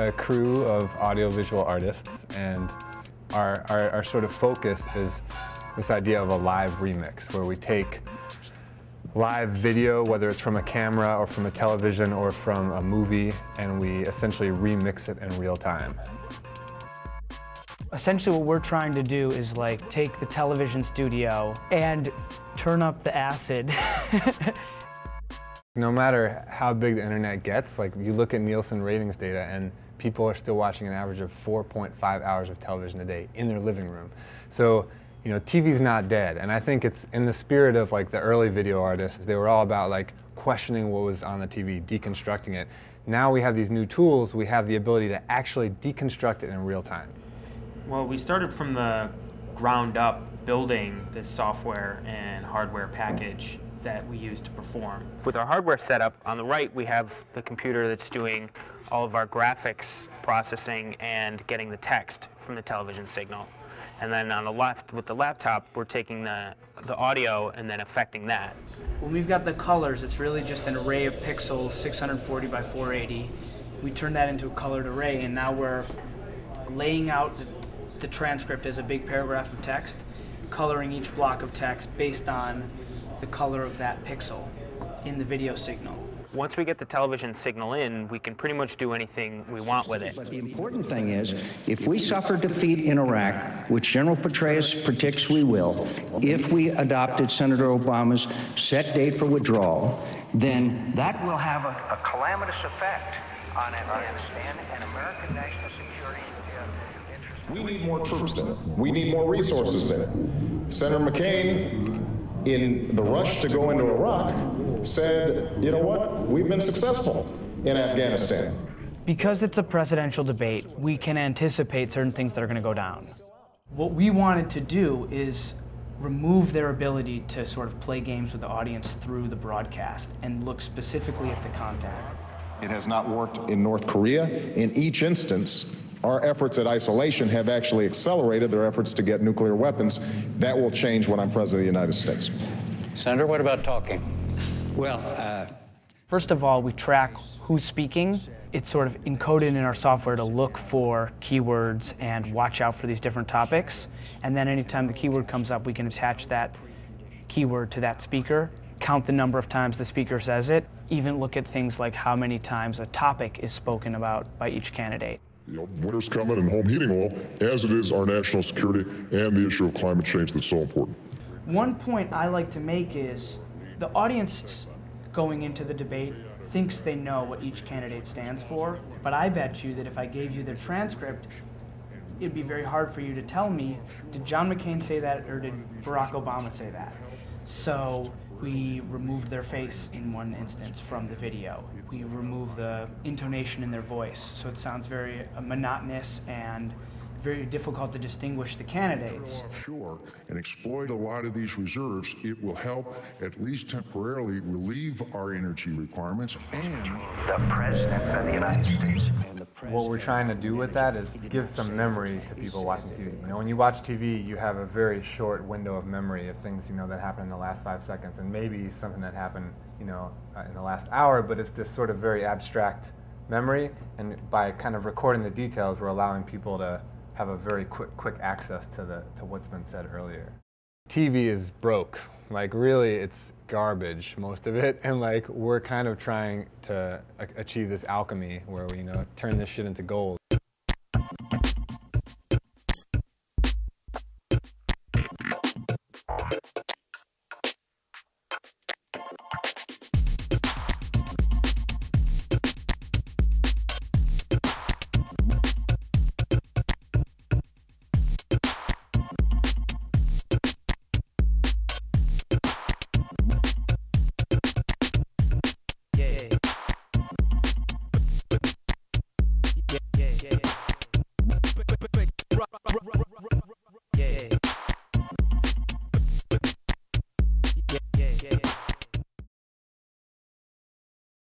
a crew of audiovisual artists, and our sort of focus is this idea of a live remix, where we take live video, whether it's from a camera or from a television or from a movie, and we essentially remix it in real time. Essentially what we're trying to do is like take the television studio and turn up the acid. No matter how big the internet gets, like you look at Nielsen ratings data and people are still watching an average of 4.5 hours of television a day in their living room. So, you know, TV's not dead, and I think it's in the spirit of like the early video artists. They were all about like questioning what was on the TV, deconstructing it. Now we have these new tools, we have the ability to actually deconstruct it in real time. Well, we started from the ground up building this software and hardware package that we use to perform. With our hardware setup, on the right we have the computer that's doing all of our graphics processing and getting the text from the television signal. And then on the left, with the laptop, we're taking the audio and then affecting that. When we've got the colors, it's really just an array of pixels, 640 by 480. We turn that into a colored array, and now we're laying out the transcript as a big paragraph of text, coloring each block of text based on the color of that pixel in the video signal. Once we get the television signal in, we can pretty much do anything we want with it. But the important thing is, if we suffer defeat in Iraq, which General Petraeus predicts we will, if we adopted Senator Obama's set date for withdrawal, then that will have a calamitous effect on Afghanistan and American national security interests. We need more troops there. We need more resources there. Senator McCain, in the rush to go into Iraq, said, you know what, we've been successful in Afghanistan. Because it's a presidential debate, we can anticipate certain things that are going to go down. What we wanted to do is remove their ability to sort of play games with the audience through the broadcast and look specifically at the content. It has not worked in North Korea. In each instance, our efforts at isolation have actually accelerated their efforts to get nuclear weapons. That will change when I'm President of the United States. Senator, what about talking? Well, first of all, we track who's speaking. It's sort of encoded in our software to look for keywords and watch out for these different topics. And then anytime the keyword comes up, we can attach that keyword to that speaker, count the number of times the speaker says it, even look at things like how many times a topic is spoken about by each candidate. You know, winter's coming and home heating oil, as it is our national security and the issue of climate change that's so important. One point I like to make is the audience going into the debate thinks they know what each candidate stands for, but I bet you that if I gave you their transcript, it'd be very hard for you to tell me, did John McCain say that or did Barack Obama say that? So we removed their face in one instance from the video. We removed the intonation in their voice, so it sounds very monotonous and very difficult to distinguish the candidates. Offshore and exploit a lot of these reserves, it will help at least temporarily relieve our energy requirements and the President of the United States. What we're trying to do with that is give some memory to people watching TV. You know, when you watch TV, you have a very short window of memory of things, you know, that happened in the last 5 seconds, and maybe something that happened, you know, in the last hour, but it's this sort of very abstract memory, and by kind of recording the details, we're allowing people to have a very quick access to what's been said earlier. TV is broke. Like really, it's garbage, most of it, and like we're kind of trying to achieve this alchemy where we, you know, turn this shit into gold.